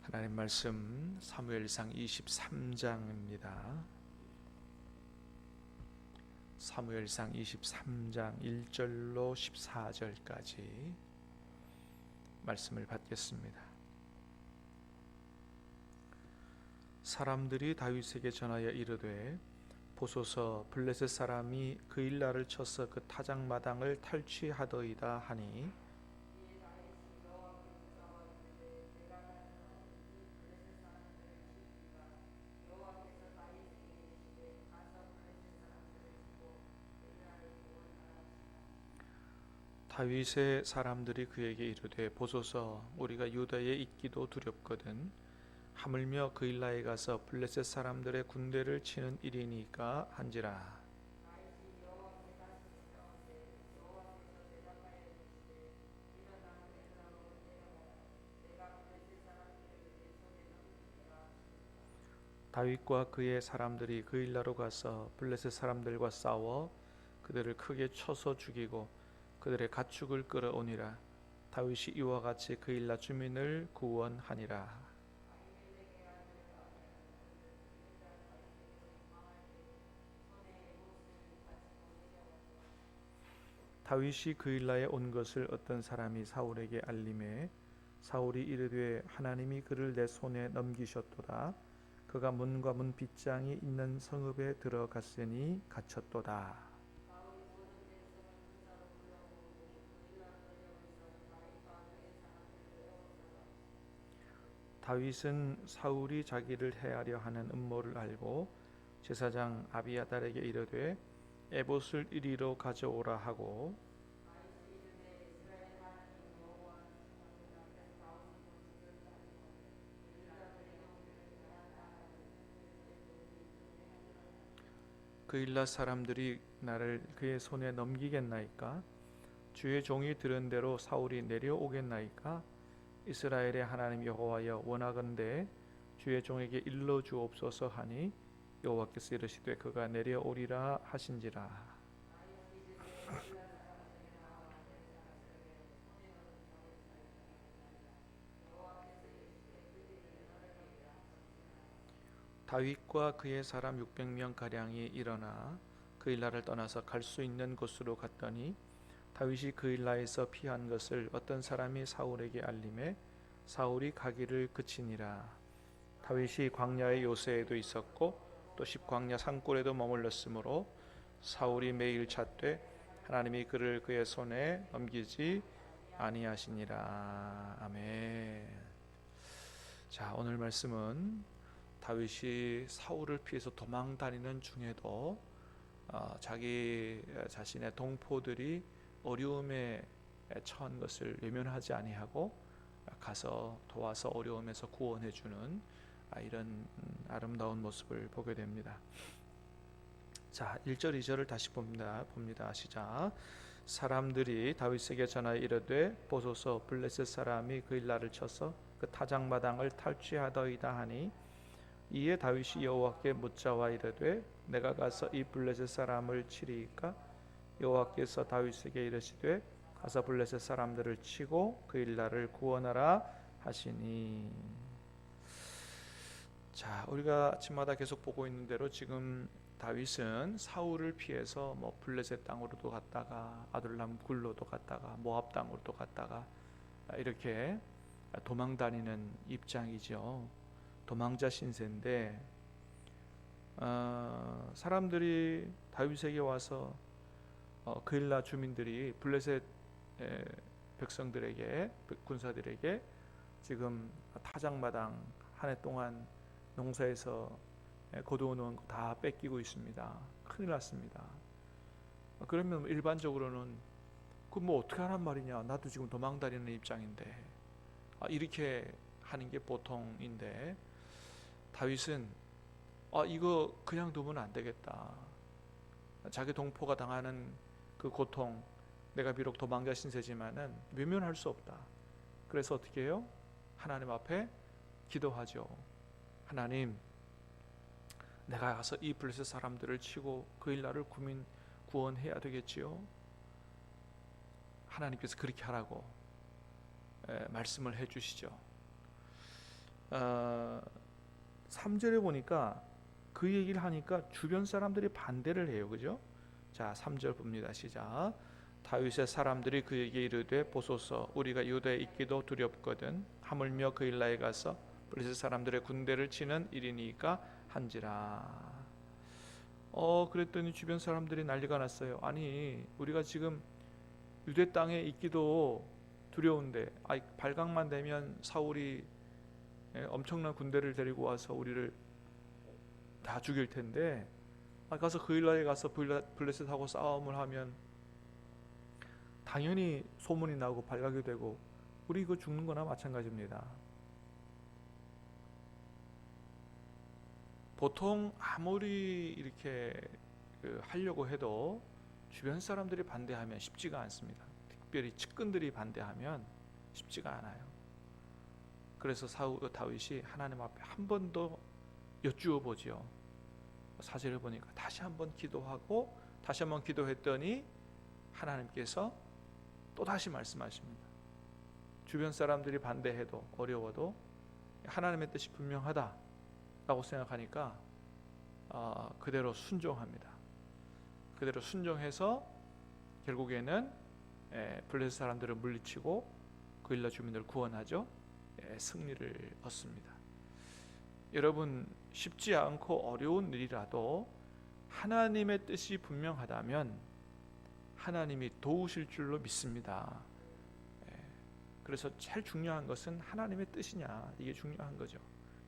하나님 말씀 사무엘상 23장입니다. 사무엘상 23장 1절로 14절까지 말씀을 받겠습니다. 사람들이 다윗에게 전하여 이르되 보소서 블레셋 사람이 그일라를 쳐서 그 타작마당을 탈취하더이다 하니 다윗의 사람들이 그에게 이르되 보소서 우리가 유다에 있기도 두렵거든 하물며 그일라에 가서 블레셋 사람들의 군대를 치는 일이니까 한지라. 다윗과 그의 사람들이 그일라로 가서 블레셋 사람들과 싸워 그들을 크게 쳐서 죽이고 그들의 가축을 끌어오니라. 다윗이 이와 같이 그일라 주민을 구원하니라. 다윗이 그일라에 온 것을 어떤 사람이 사울에게 알림해 사울이 이르되 하나님이 그를 내 손에 넘기셨도다. 그가 문과 문 빗장이 있는 성읍에 들어갔으니 갇혔도다. 다윗은 사울이 자기를 해하려 하는 음모를 알고 제사장 아비아달에게 이르되 에봇을 이리로 가져오라 하고 그일라 사람들이 나를 그의 손에 넘기겠나이까? 주의 종이 들은 대로 사울이 내려오겠나이까? 이스라엘의 하나님 여호와여 원하건대 주의 종에게 일러 주옵소서 하니 여호와께서 이르시되 그가 내려오리라 하신지라. 다윗과 그의 사람 600명 가량이 일어나 그일라를 떠나서 갈 수 있는 곳으로 갔더니 다윗이 그일라에서 피한 것을 어떤 사람이 사울에게 알림해 사울이 가기를 그치니라. 다윗이 광야의 요새에도 있었고 또 십광야 산골에도 머물렀으므로 사울이 매일 찾되 하나님이 그를 그의 손에 넘기지 아니하시니라. 아멘. 자, 오늘 말씀은 다윗이 사울을 피해서 도망 다니는 중에도 자기 자신의 동포들이 어려움에 처한 것을 외면하지 아니하고 가서 도와서 어려움에서 구원해 주는 이런 아름다운 모습을 보게 됩니다. 자, 1절 2절을 다시 봅니다. 시작. 사람들이 다윗에게 전하여 이르되 보소서 블레셋 사람이 그일라를 쳐서 그 타작마당을 탈취하더이다 하니 이에 다윗이 여호와께 묻자와 이르되 내가 가서 이 블레셋 사람을 치리이까? 여호와께서 다윗에게 이르시되 가서 블레셋 사람들을 치고 그일라를 구원하라 하시니. 자, 우리가 아침마다 계속 보고 있는 대로 지금 다윗은 사울을 피해서 블레셋 땅으로도 갔다가 아둘람 굴로도 갔다가 모압 땅으로도 갔다가 이렇게 도망 다니는 입장이죠. 도망자 신세인데 사람들이 다윗에게 와서 그일라 주민들이 블레셋 백성들에게 군사들에게 지금 타작마당 한 해 동안 농사에서 거두어놓은 거 다 뺏기고 있습니다. 큰일 났습니다. 그러면 일반적으로는 그 어떻게 하란 말이냐, 나도 지금 도망 다니는 입장인데 이렇게 하는 게 보통인데 다윗은 이거 그냥 두면 안 되겠다. 자기 동포가 당하는 그 고통, 내가 비록 도망자 신세지만은 외면할 수 없다. 그래서 어떻게 해요? 하나님 앞에 기도하죠. 하나님, 내가 가서 이 블레셋 사람들을 치고 그일라를 구원해야 되겠지요. 하나님께서 그렇게 하라고 말씀을 해주시죠. 3절에 보니까 그 얘기를 하니까 주변 사람들이 반대를 해요. 그죠? 자, 3절 봅니다. 시작. 다윗의 사람들이 그에게 이르되 보소서 우리가 유다에 있기도 두렵거든 하물며 그일라에 가서 블레셋 사람들의 군대를 치는 일이니까 한지라. 그랬더니 주변 사람들이 난리가 났어요. 아니 우리가 지금 유대 땅에 있기도 두려운데 발각만 되면 사울이 엄청난 군대를 데리고 와서 우리를 다 죽일 텐데 가서 그일라에 가서 블레셋하고 싸움을 하면 당연히 소문이 나고 발각이 되고 우리 이거 죽는 거나 마찬가지입니다. 보통 아무리 이렇게 하려고 해도 주변 사람들이 반대하면 쉽지가 않습니다. 특별히 측근들이 반대하면 쉽지가 않아요. 그래서 다윗이 하나님 앞에 한 번 더 여쭈어 보지요. 4절에 보니까 다시 한번 기도하고 다시 한번 기도했더니 하나님께서 또 다시 말씀하십니다. 주변 사람들이 반대해도 어려워도 하나님의 뜻이 분명하다라고 생각하니까 그대로 순종합니다. 그대로 순종해서 결국에는 블레셋 사람들을 물리치고 그일라 주민들을 구원하죠. 승리를 얻습니다. 여러분 쉽지 않고 어려운 일이라도 하나님의 뜻이 분명하다면 하나님이 도우실 줄로 믿습니다. 그래서 제일 중요한 것은 하나님의 뜻이냐 이게 중요한 거죠.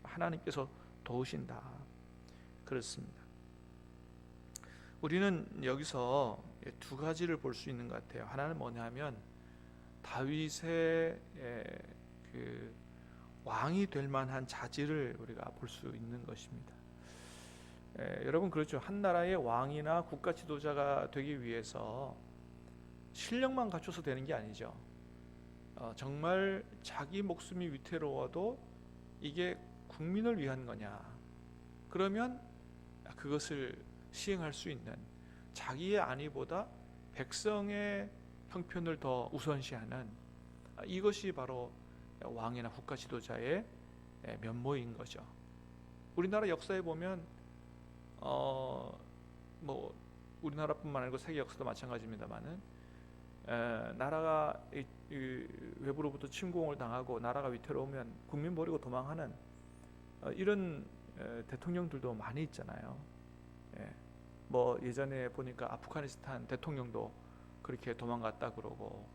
하나님께서 도우신다. 그렇습니다. 우리는 여기서 두 가지를 볼 수 있는 것 같아요. 하나는 뭐냐면 다윗의 그 왕이 될 만한 자질을 우리가 볼 수 있는 것입니다. 여러분 그렇죠. 한 나라의 왕이나 국가 지도자가 되기 위해서 실력만 갖춰서 되는 게 아니죠. 정말 자기 목숨이 위태로워도 이게 국민을 위한 거냐 그러면 그것을 시행할 수 있는 자기의 안위보다 백성의 형편을 더 우선시하는 이것이 바로 왕이나 국가 지도자의 면모인 거죠. 우리나라 역사에 보면 뭐 우리나라뿐만 아니고 세계 역사도 마찬가지입니다만은 나라가 외부로부터 침공을 당하고 나라가 위태로우면 국민 버리고 도망하는 이런 대통령들도 많이 있잖아요. 뭐 예전에 보니까 아프가니스탄 대통령도 그렇게 도망갔다 그러고,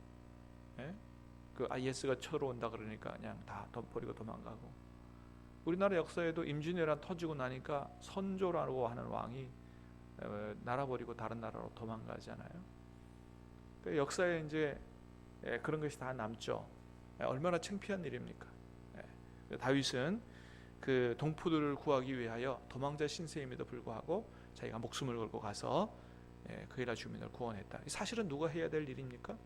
그 IS가 쳐러 온다 그러니까 그냥 다 버리고 도망가고. 우리나라 역사에도 임진왜란 터지고 나니까 선조라고 하는 왕이 나라 버리고 다른 나라로 도망가잖아요. 그 역사에 이제 그런 것이 다 남죠. 얼마나 창피한 일입니까? 다윗은 그 동포들을 구하기 위하여 도망자 신세임에도 불구하고 자기가 목숨을 걸고 가서 그일라 주민을 구원했다. 사실은 누가 해야 될 일입니까?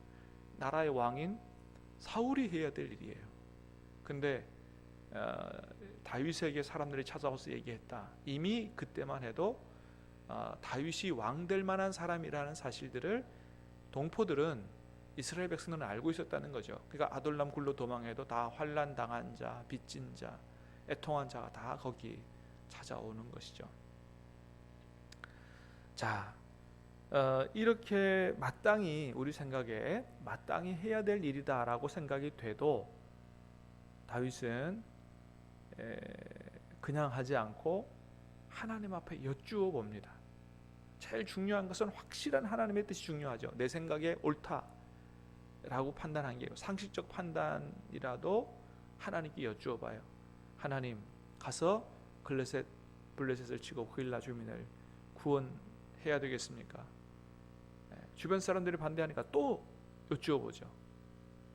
나라의 왕인 사울이 해야 될 일이에요. 근데 다윗에게 사람들이 찾아와서 얘기했다. 이미 그때만 해도 다윗이 왕 될 만한 사람이라는 사실들을 동포들은 이스라엘 백성들은 알고 있었다는 거죠. 그러니까 아돌람 굴로 도망해도 다 환난 당한 자, 빚진 자, 애통한 자가 다 거기 찾아오는 것이죠. 자, 이렇게 마땅히 우리 생각에 마땅히 해야 될 일이다라고 생각이 돼도 다윗은 그냥 하지 않고 하나님 앞에 여쭈어 봅니다. 제일 중요한 것은 확실한 하나님의 뜻이 중요하죠. 내 생각에 옳다라고 판단한 게 상식적 판단이라도 하나님께 여쭈어 봐요. 하나님 가서 블레셋을 치고 그일라 주민을 구원해야 되겠습니까? 주변 사람들이 반대하니까 또 여쭈어 보죠.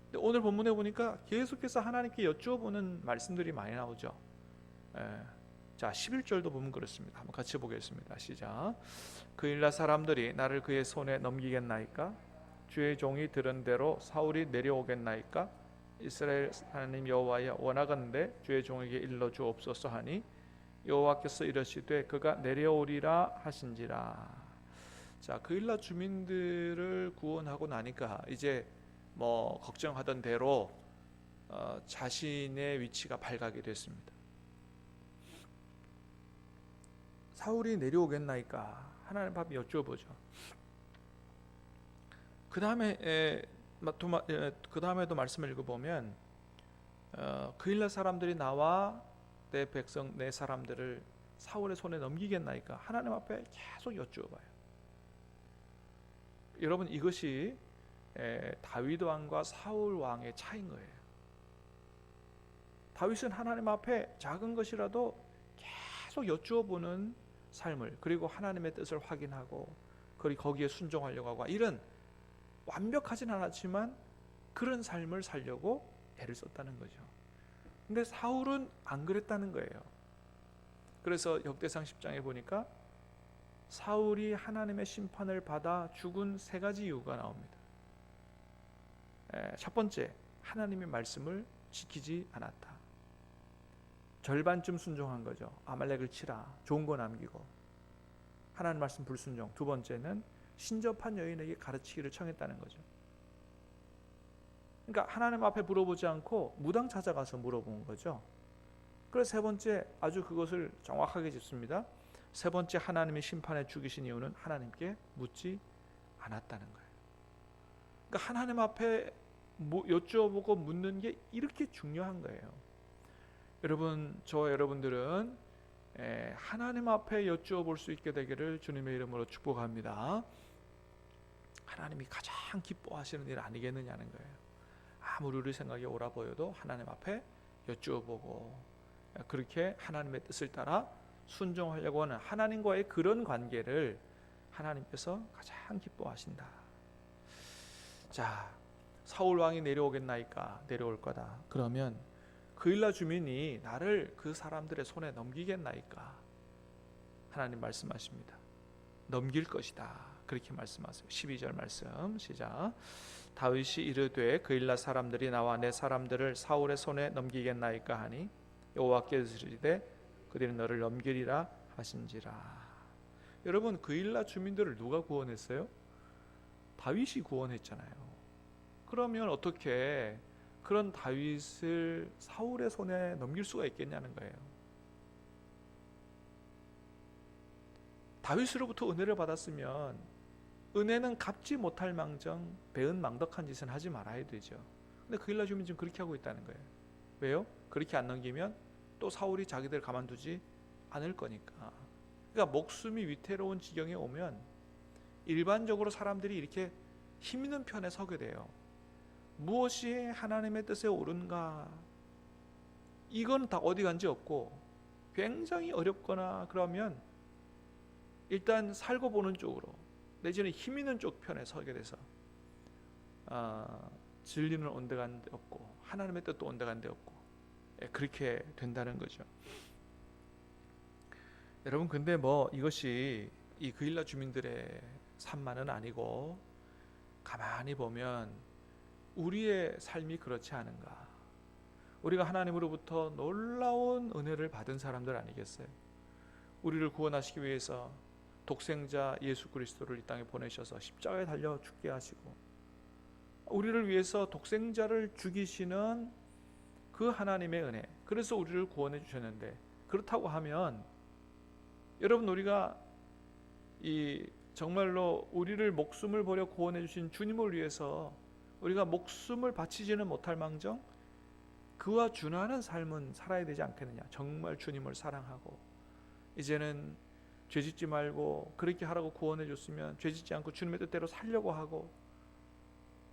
근데 오늘 본문에 보니까 계속해서 하나님께 여쭈어 보는 말씀들이 많이 나오죠. 자, 11절도 보면 그렇습니다. 한번 같이 보겠습니다. 시작. 그일라 사람들이 나를 그의 손에 넘기겠나이까? 주의 종이 들은 대로 사울이 내려오겠나이까? 이스라엘 하나님 여호와여 원하건대 주의 종에게 일러 주옵소서 하니 여호와께서 이르시되 그가 내려오리라 하신지라. 자, 그일라 주민들을 구원하고 나니까 이제 뭐 걱정하던 대로 자신의 위치가 발각이 됐습니다. 사울이 내려오겠나이까 하나님 앞에 여쭈어보죠. 그 다음에도 말씀을 읽어보면 그일라 사람들이 나와 내 백성 내 사람들을 사울의 손에 넘기겠나이까 하나님 앞에 계속 여쭈어봐요. 여러분, 이것이 다윗 왕과 사울 왕의 차이인 거예요. 다윗은 하나님 앞에 작은 것이라도 계속 여쭈어보는 삶을, 그리고 하나님의 뜻을 확인하고 그리고 거기에 순종하려고 하고, 이런 완벽하진 않았지만 그런 삶을 살려고 애를 썼다는 거죠. 근데 사울은 안 그랬다는 거예요. 그래서 역대상 10장에 보니까 사울이 하나님의 심판을 받아 죽은 세 가지 이유가 나옵니다. 첫 번째, 하나님의 말씀을 지키지 않았다. 절반쯤 순종한 거죠. 아말렉을 치라, 좋은 거 남기고. 하나님 말씀 불순종. 두 번째는 신접한 여인에게 가르치기를 청했다는 거죠. 그러니까 하나님 앞에 물어보지 않고 무당 찾아가서 물어본 거죠. 그래서 세 번째, 아주 그것을 정확하게 짚습니다. 세 번째, 하나님의 심판에 죽이신 이유는 하나님께 묻지 않았다는 거예요. 그러니까 하나님 앞에 여쭈어보고 묻는 게 이렇게 중요한 거예요. 여러분, 저와 여러분들은 하나님 앞에 여쭈어볼 수 있게 되기를 주님의 이름으로 축복합니다. 하나님이 가장 기뻐하시는 일 아니겠느냐는 거예요. 아무리 우리 생각이 옳아 보여도 하나님 앞에 여쭈어보고 그렇게 하나님의 뜻을 따라 순종하려고 하는 하나님과의 그런 관계를 하나님께서 가장 기뻐하신다. 자, 사울 왕이 내려오겠나이까? 내려올 거다. 그러면 그일라 주민이 나를 그 사람들의 손에 넘기겠나이까? 하나님 말씀하십니다. 넘길 것이다. 그렇게 말씀하세요. 12절 말씀 시작. 다윗이 이르되 그일라 사람들이 나와 내 사람들을 사울의 손에 넘기겠나이까 하니 여호와께서 이르시되 그들이 너를 넘기리라 하신지라. 여러분, 그일라 주민들을 누가 구원했어요? 다윗이 구원했잖아요. 그러면 어떻게 그런 다윗을 사울의 손에 넘길 수가 있겠냐는 거예요. 다윗으로부터 은혜를 받았으면 은혜는 갚지 못할 망정 배은망덕한 짓은 하지 말아야 되죠. 근데 그일라 주민 지금 그렇게 하고 있다는 거예요. 왜요? 그렇게 안 넘기면 또 사울이 자기들 가만두지 않을 거니까. 그러니까 목숨이 위태로운 지경에 오면 일반적으로 사람들이 이렇게 힘 있는 편에 서게 돼요. 무엇이 하나님의 뜻에 옳은가, 이건 다 어디 간지 없고 굉장히 어렵거나 그러면 일단 살고 보는 쪽으로 내지는 힘 있는 쪽 편에 서게 돼서 진리는 온데간데 없고 하나님의 뜻도 온데간데 없고 그렇게 된다는 거죠. 여러분, 근데 이것이 이 그일라 주민들의 삶만은 아니고 가만히 보면 우리의 삶이 그렇지 않은가? 우리가 하나님으로부터 놀라운 은혜를 받은 사람들 아니겠어요? 우리를 구원하시기 위해서 독생자 예수 그리스도를 이 땅에 보내셔서 십자가에 달려 죽게 하시고 우리를 위해서 독생자를 죽이시는 그 하나님의 은혜, 그래서 우리를 구원해 주셨는데, 그렇다고 하면 여러분, 우리가 정말로 우리를 목숨을 버려 구원해 주신 주님을 위해서 우리가 목숨을 바치지는 못할 망정 그와 준하는 삶은 살아야 되지 않겠느냐. 정말 주님을 사랑하고 이제는 죄짓지 말고 그렇게 하라고 구원해 줬으면 죄짓지 않고 주님의 뜻대로 살려고 하고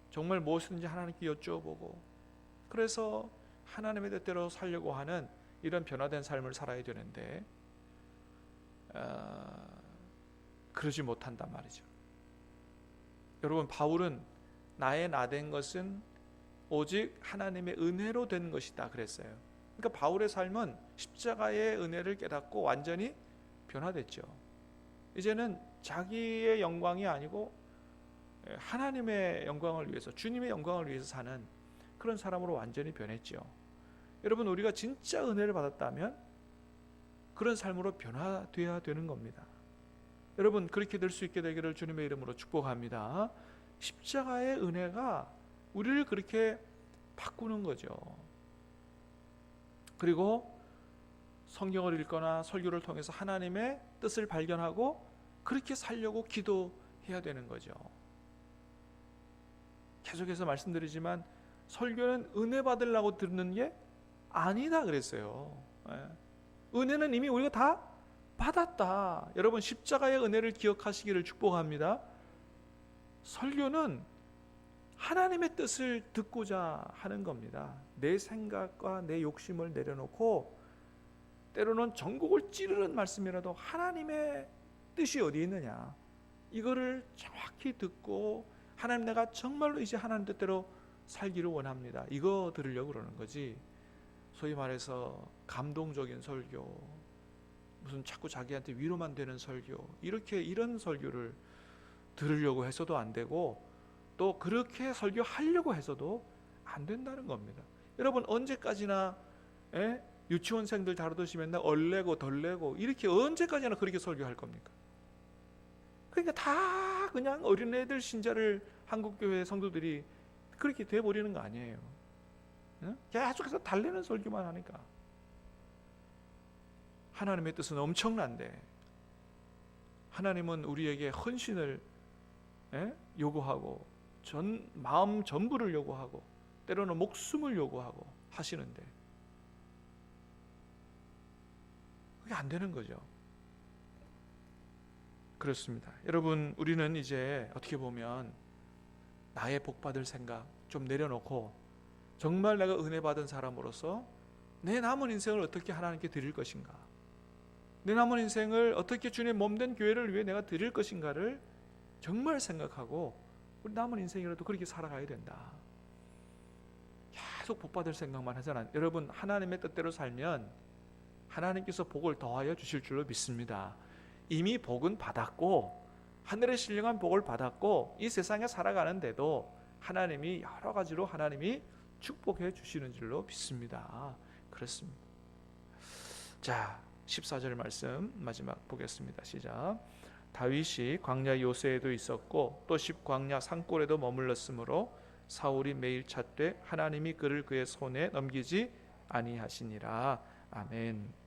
정말 무엇이든지 하나님께 여쭈어보고 그래서 하나님의 뜻대로 살려고 하는 이런 변화된 삶을 살아야 되는데 그러지 못한단 말이죠. 여러분, 바울은 나의 나된 것은 오직 하나님의 은혜로 된 것이다 그랬어요. 그러니까 바울의 삶은 십자가의 은혜를 깨닫고 완전히 변화됐죠. 이제는 자기의 영광이 아니고 하나님의 영광을 위해서, 주님의 영광을 위해서 사는 그런 사람으로 완전히 변했죠. 여러분, 우리가 진짜 은혜를 받았다면 그런 삶으로 변화되어야 되는 겁니다. 여러분, 그렇게 될 수 있게 되기를 주님의 이름으로 축복합니다. 십자가의 은혜가 우리를 그렇게 바꾸는 거죠. 그리고 성경을 읽거나 설교를 통해서 하나님의 뜻을 발견하고 그렇게 살려고 기도해야 되는 거죠. 계속해서 말씀드리지만 설교는 은혜 받으려고 듣는 게 아니다 그랬어요. 은혜는 이미 우리가 다 받았다. 여러분 십자가의 은혜를 기억하시기를 축복합니다. 설교는 하나님의 뜻을 듣고자 하는 겁니다. 내 생각과 내 욕심을 내려놓고 때로는 전곡을 찌르는 말씀이라도 하나님의 뜻이 어디 있느냐 이거를 정확히 듣고 하나님 내가 정말로 이제 하나님 뜻대로 살기를 원합니다. 이거 들으려고 그러는 거지. 소위 말해서 감동적인 설교, 무슨 자꾸 자기한테 위로만 되는 설교, 이런 설교를 들으려고 해서도 안 되고 또 그렇게 설교하려고 해서도 안 된다는 겁니다. 여러분 언제까지나 유치원생들 다루듯이 맨날 얼레고 덜레고 이렇게 언제까지나 그렇게 설교할 겁니까? 그러니까 다 그냥 어린애들 신자를 한국교회 성도들이 그렇게 돼버리는 거 아니에요. 계속해서 달래는 설교만 하니까. 하나님의 뜻은 엄청난데 하나님은 우리에게 헌신을 요구하고 마음 전부를 요구하고 때로는 목숨을 요구하고 하시는데 그게 안 되는 거죠. 그렇습니다. 여러분 우리는 이제 어떻게 보면 나의 복 받을 생각 좀 내려놓고 정말 내가 은혜 받은 사람으로서 내 남은 인생을 어떻게 하나님께 드릴 것인가, 내 남은 인생을 어떻게 주님의 몸된 교회를 위해 내가 드릴 것인가를 정말 생각하고 우리 남은 인생이라도 그렇게 살아가야 된다. 계속 복 받을 생각만 하잖아요. 여러분 하나님의 뜻대로 살면 하나님께서 복을 더하여 주실 줄로 믿습니다. 이미 복은 받았고 하늘의 신령한 복을 받았고 이 세상에 살아가는데도 하나님이 여러 가지로 하나님이 축복해 주시는 줄로 믿습니다. 그렇습니다. 자 14절 말씀 마지막 보겠습니다. 시작. 다윗이 광야 요새에도 있었고 또 십광야 산골에도 머물렀으므로 사울이 매일 찾되 하나님이 그를 그의 손에 넘기지 아니하시니라. 아멘.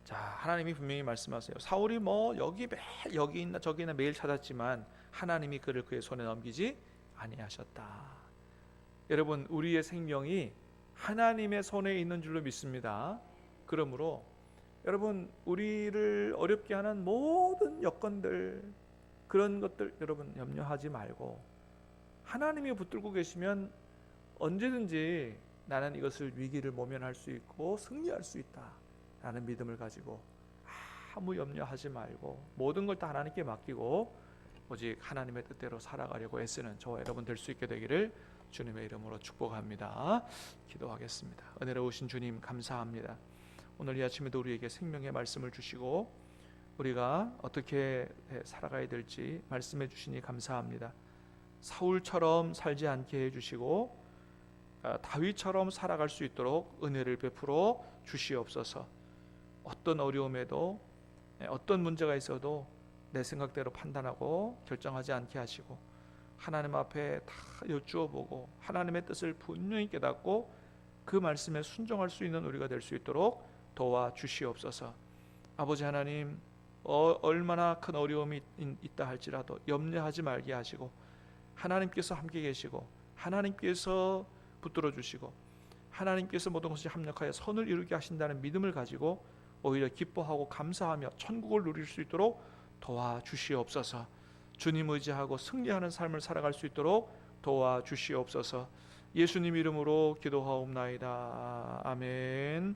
자 하나님이 분명히 말씀하세요. 사울이 여기 있나 저기 있나 매일 찾았지만 하나님이 그를 그의 손에 넘기지 아니하셨다. 여러분 우리의 생명이 하나님의 손에 있는 줄로 믿습니다. 그러므로 여러분 우리를 어렵게 하는 모든 여건들 그런 것들 여러분 염려하지 말고 하나님이 붙들고 계시면 언제든지 나는 이것을 위기를 모면할 수 있고 승리할 수 있다 라는 믿음을 가지고 아무 염려하지 말고 모든 걸 다 하나님께 맡기고 오직 하나님의 뜻대로 살아가려고 애쓰는 저와 여러분 될 수 있게 되기를 주님의 이름으로 축복합니다. 기도하겠습니다. 은혜로우신 주님 감사합니다. 오늘 이 아침에도 우리에게 생명의 말씀을 주시고 우리가 어떻게 살아가야 될지 말씀해 주시니 감사합니다. 사울처럼 살지 않게 해주시고 다윗처럼 살아갈 수 있도록 은혜를 베풀어 주시옵소서. 어떤 어려움에도 어떤 문제가 있어도 내 생각대로 판단하고 결정하지 않게 하시고 하나님 앞에 다 여쭈어보고 하나님의 뜻을 분명히 깨닫고 그 말씀에 순종할 수 있는 우리가 될 수 있도록 도와주시옵소서. 아버지 하나님 얼마나 큰 어려움이 있다 할지라도 염려하지 말게 하시고 하나님께서 함께 계시고 하나님께서 붙들어 주시고 하나님께서 모든 것을 합력하여 선을 이루게 하신다는 믿음을 가지고 오히려 기뻐하고 감사하며 천국을 누릴 수 있도록 도와주시옵소서. 주님 의지하고 승리하는 삶을 살아갈 수 있도록 도와주시옵소서. 예수님 이름으로 기도하옵나이다. 아멘.